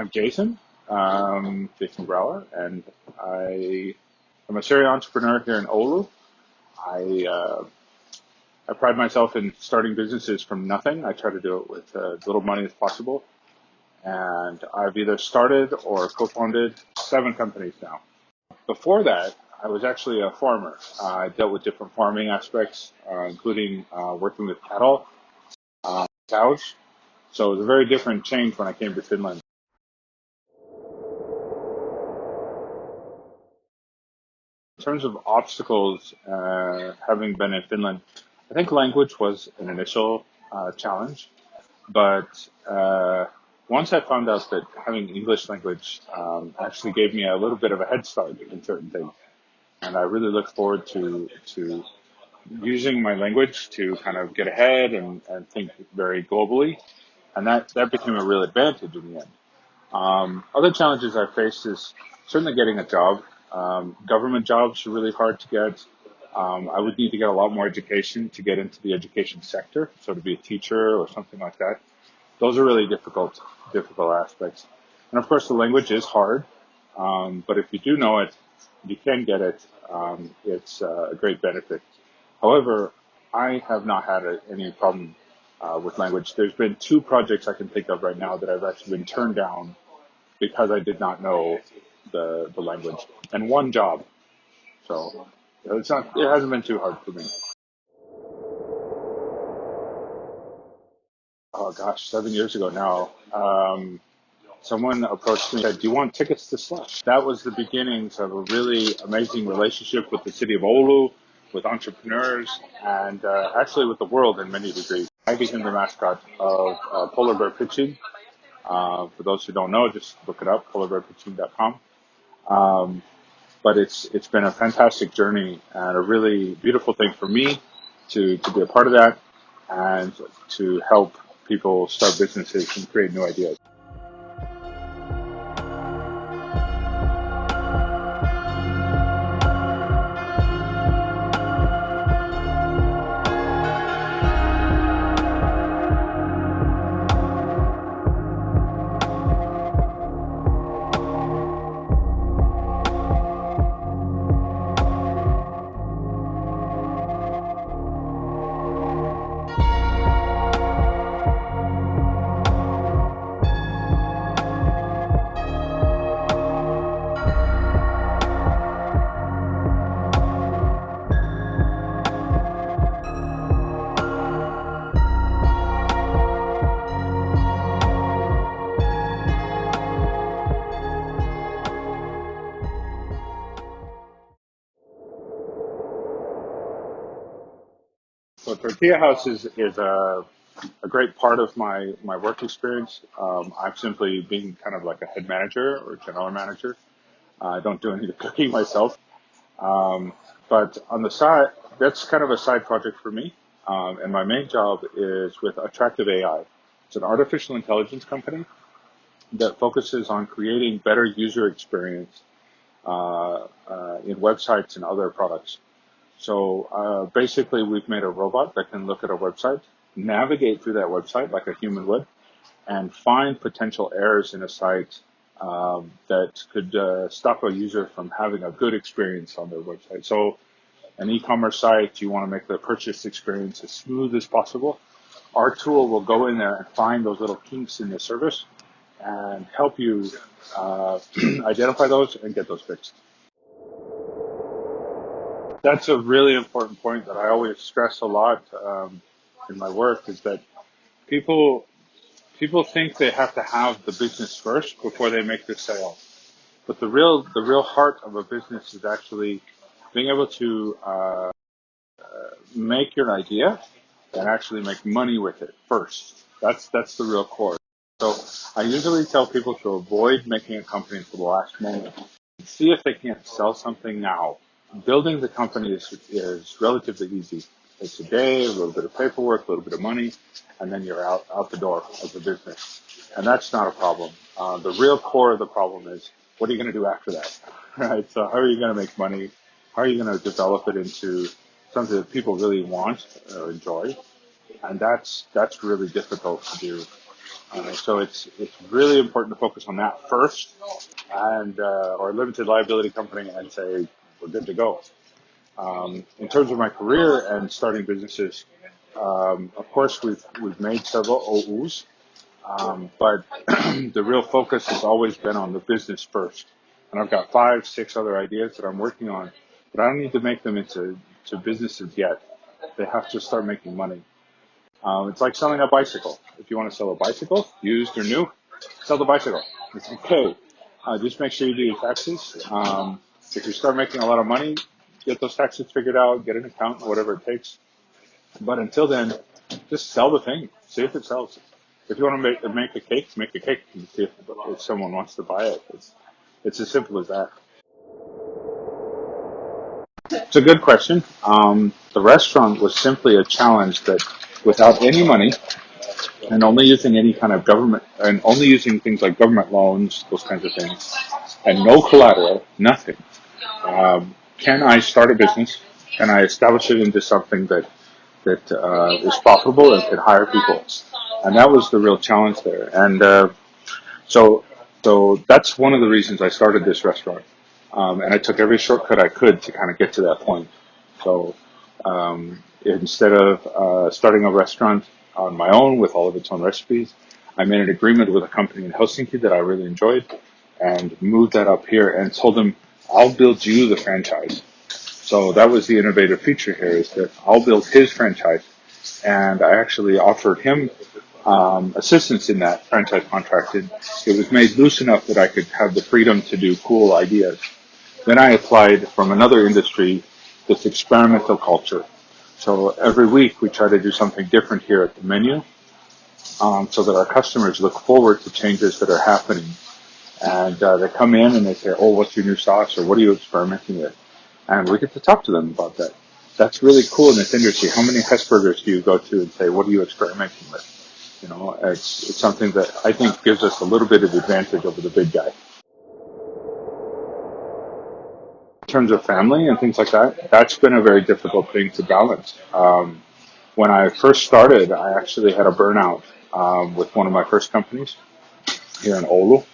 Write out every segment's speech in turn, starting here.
I'm Jason, Jason Brower, and I am a serial entrepreneur here in Oulu. I, I pride myself in starting businesses from nothing. I try to do it with as little money as possible. And I've either started or co-founded 7 companies now. Before that, I was actually a farmer. I dealt with different farming aspects, including working with cattle, cows. So it was a very different change when I came to Finland. In terms of obstacles, having been in Finland, I think language was an initial challenge. But once I found out that having English language actually gave me a little bit of a head start in certain things, and I really look forward to using my language to kind of get ahead and think very globally, and that became a real advantage in the end. Other challenges I faced is certainly getting a job. Government jobs are really hard to get. I would need to get a lot more education to get into the education sector, so to be a teacher or something like that. Those are really difficult aspects. And of course, the language is hard, but if you do know it, you can get it. It's a great benefit. However, I have not had any problem with language. There's been 2 projects I can think of right now that I've actually been turned down because I did not know the language, and 1 job. So it hasn't been too hard for me. Oh gosh, 7 years ago now. Someone approached me and said, "Do you want tickets to Slush?" That was the beginnings of a really amazing relationship with the city of Oulu, with entrepreneurs, and actually with the world in many degrees. I became the mascot of polar bear pitching. For those who don't know, just look it up, polarbearpitching.com. But it's been a fantastic journey and a really beautiful thing for me to be a part of that and to help people start businesses and create new ideas. So Tortilla House is a great part of my work experience. I'm simply being kind of like a head manager or general manager. I don't do any of the cooking myself. But on the side, that's kind of a side project for me. And my main job is with Attractive AI. It's an artificial intelligence company that focuses on creating better user experience in websites and other products. So basically, we've made a robot that can look at a website, navigate through that website like a human would, and find potential errors in a site that could stop a user from having a good experience on their website. So an e-commerce site, you want to make the purchase experience as smooth as possible. Our tool will go in there and find those little kinks in the service and help you identify those and get those fixed. That's a really important point that I always stress a lot in my work, is that people think they have to have the business first before they make the sale. But the real heart of a business is actually being able to make your idea and actually make money with it first. That's the real core. So I usually tell people to avoid making a company until the last moment. See if they can't sell something now. Building the company is relatively easy. It's a day, a little bit of paperwork, a little bit of money, and then you're out the door as a business. And that's not a problem. The real core of the problem is, what are you going to do after that? Right? So how are you going to make money? How are you going to develop it into something that people really want or enjoy? And that's really difficult to do. So it's really important to focus on that first, and or a limited liability company, and say we're good to go. In terms of my career and starting businesses, of course we've made several OUs, but the real focus has always been on the business first. And I've got 5, 6 other ideas that I'm working on, but I don't need to make them into businesses yet. They have to start making money. It's like selling a bicycle. If you want to sell a bicycle, used or new, sell the bicycle. It's okay. Just make sure you do your taxes. If you start making a lot of money, get those taxes figured out, get an accountant, whatever it takes. But until then, just sell the thing. See if it sells. If you want to make a cake, make a cake and see if someone wants to buy it. It's as simple as that. It's a good question. The restaurant was simply a challenge that without any money and only using any kind of government and only using things like government loans, those kinds of things, and no collateral, nothing. Can I start a business? Can I establish it into something that is profitable and can hire people? And that was the real challenge there. And so so that's one of the reasons I started this restaurant. And I took every shortcut I could to kind of get to that point. So instead of starting a restaurant on my own with all of its own recipes, I made an agreement with a company in Helsinki that I really enjoyed and moved that up here and told them, I'll build you the franchise. So that was the innovative feature here, is that I'll build his franchise. And I actually offered him assistance in that franchise contract. And it was made loose enough that I could have the freedom to do cool ideas. Then I applied from another industry this experimental culture. So every week we try to do something different here at the menu, so that our customers look forward to changes that are happening. And they come in and they say, oh, what's your new sauce, or what are you experimenting with? And we get to talk to them about that. That's really cool in this industry. How many Hesburgers do you go to and say, what are you experimenting with? You know, it's something that I think gives us a little bit of advantage over the big guy. In terms of family and things like that, that's been a very difficult thing to balance. When I first started, I actually had a burnout with one of my first companies here in Oulu.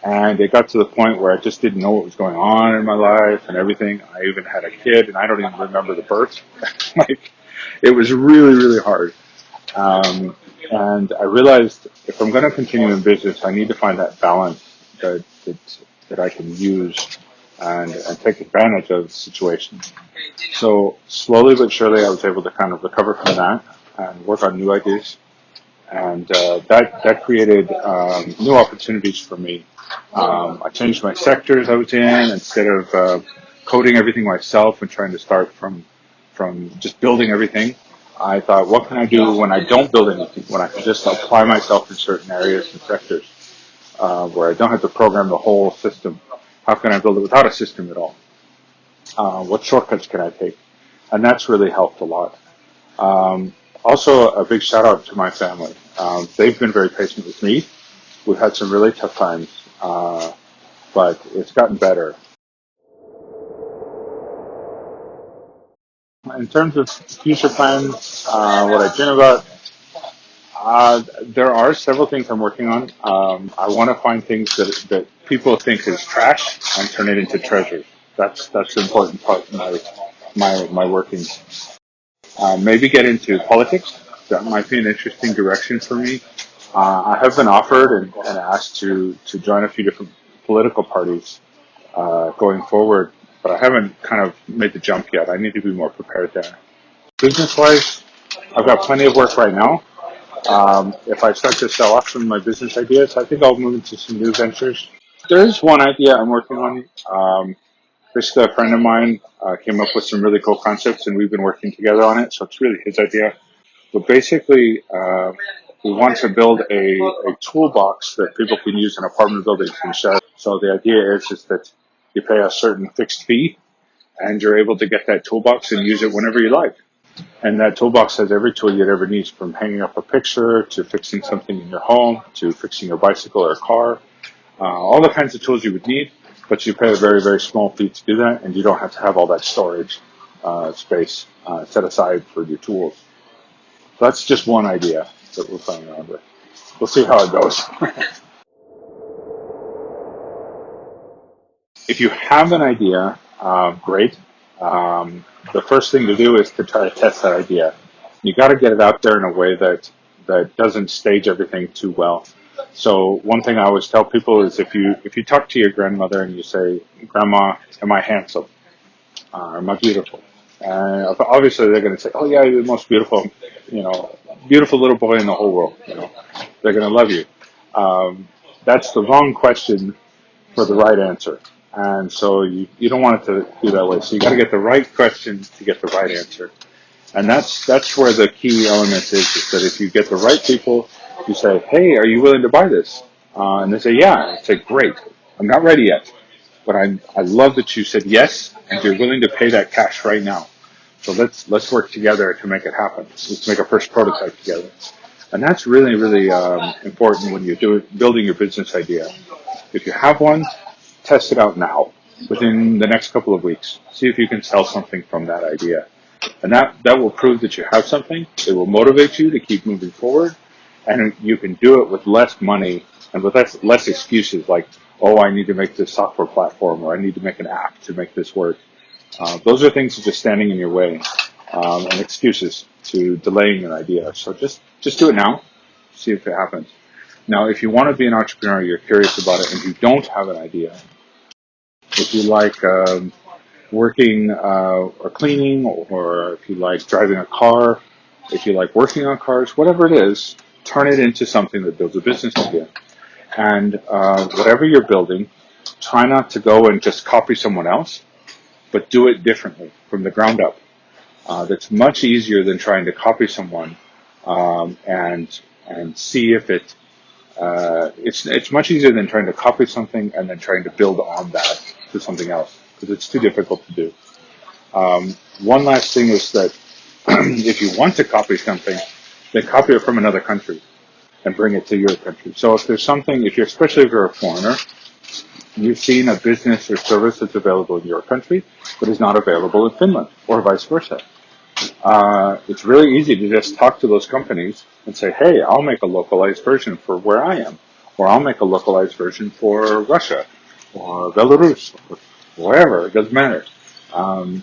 And it got to the point where I just didn't know what was going on in my life and everything. I even had a kid, and I don't even remember the birth. Like, it was really, really hard. And I realized if I'm going to continue in business, I need to find that balance that I can use and take advantage of the situation. So slowly but surely, I was able to kind of recover from that and work on new ideas. And that created new opportunities for me. I changed my sectors I was in. Instead of coding everything myself and trying to start from just building everything, I thought, what can I do when I don't build anything, when I can just apply myself in certain areas and sectors where I don't have to program the whole system? How can I build it without a system at all? What shortcuts can I take? And that's really helped a lot. Also, a big shout out to my family. They've been very patient with me. We've had some really tough times, but it's gotten better. In terms of future plans, what I dream about, there are several things I'm working on. I want to find things that people think is trash and turn it into treasure. That's the important part of my workings. Maybe get into politics. That might be an interesting direction for me. I have been offered and asked to join a few different political parties going forward, but I haven't kind of made the jump yet. I need to be more prepared there. Business-wise, I've got plenty of work right now. If I start to sell off some of my business ideas, I think I'll move into some new ventures. There is one idea I'm working on. Basically, a friend of mine came up with some really cool concepts, and we've been working together on it. So it's really his idea. But basically, we want to build a toolbox that people can use in apartment buildings and share. So the idea is that you pay a certain fixed fee, and you're able to get that toolbox and use it whenever you like. And that toolbox has every tool you'd ever need, from hanging up a picture to fixing something in your home to fixing your bicycle or car. All the kinds of tools you would need, but you pay a very, very small fee to do that, and you don't have to have all that storage space set aside for your tools. So that's just one idea that we're playing around with. we'll see how it goes. If you have an idea, great. The first thing to do is to try to test that idea. You got to get it out there in a way that doesn't stage everything too well. So one thing I always tell people is if you talk to your grandmother and you say, "Grandma, am I handsome? Am I beautiful?" Obviously they're going to say, "Oh yeah, you're the most beautiful, beautiful little boy in the whole world." They're going to love you. That's the wrong question for the right answer. And so you don't want it to be that way. So you got to get the right question to get the right answer. And that's where the key element is that if you get the right people, you say, "Hey, are you willing to buy this?" And they say, "Yeah." I say, "Great. I'm not ready yet, but I love that you said yes and you're willing to pay that cash right now. So let's work together to make it happen. Let's make a first prototype together." And that's really, really important when you're building your business idea. If you have one, test it out now, within the next couple of weeks. See if you can sell something from that idea. And that will prove that you have something. It will motivate you to keep moving forward. And you can do it with less money and with less excuses like, "Oh, I need to make this software platform," or "I need to make an app to make this work." Those are things that are standing in your way, and excuses to delaying an idea. So just do it now. See if it happens. Now, if you want to be an entrepreneur, you're curious about it, and you don't have an idea, if you like working or cleaning, or if you like driving a car, if you like working on cars, whatever it is, turn it into something that builds a business idea. And whatever you're building, try not to go and just copy someone else, but do it differently from the ground up. That's much easier than trying to copy someone and see if it's much easier than trying to copy something and then trying to build on that to something else, because it's too difficult to do. One last thing is that if you want to copy something, then copy it from another country and bring it to your country. So if there's something, especially if you're a foreigner, you've seen a business or service that's available in your country but is not available in Finland, or vice versa. It's really easy to just talk to those companies and say, "Hey, I'll make a localized version for where I am, or I'll make a localized version for Russia, or Belarus, or wherever. It doesn't matter.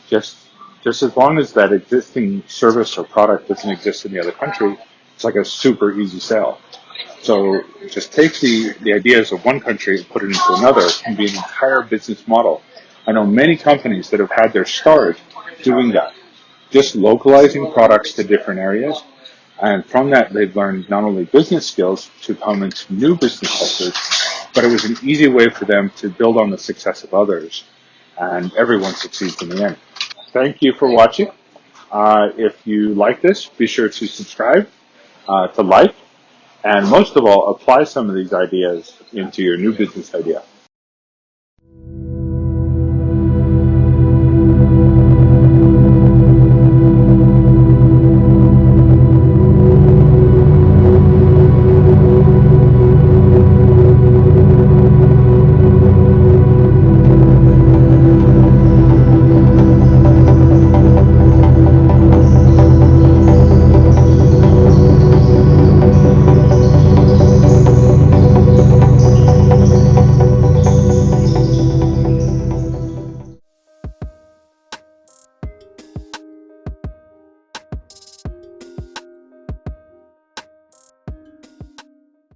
Just as long as that existing service or product doesn't exist in the other country, it's like a super easy sell. So just take the ideas of one country and put it into another. It can be an entire business model. I know many companies that have had their start doing that, just localizing products to different areas. And from that, they've learned not only business skills to come into new business sectors, but it was an easy way for them to build on the success of others. And everyone succeeds in the end. Thank you for watching. If you like this, be sure to subscribe, to like, and most of all, apply some of these ideas into your new business idea.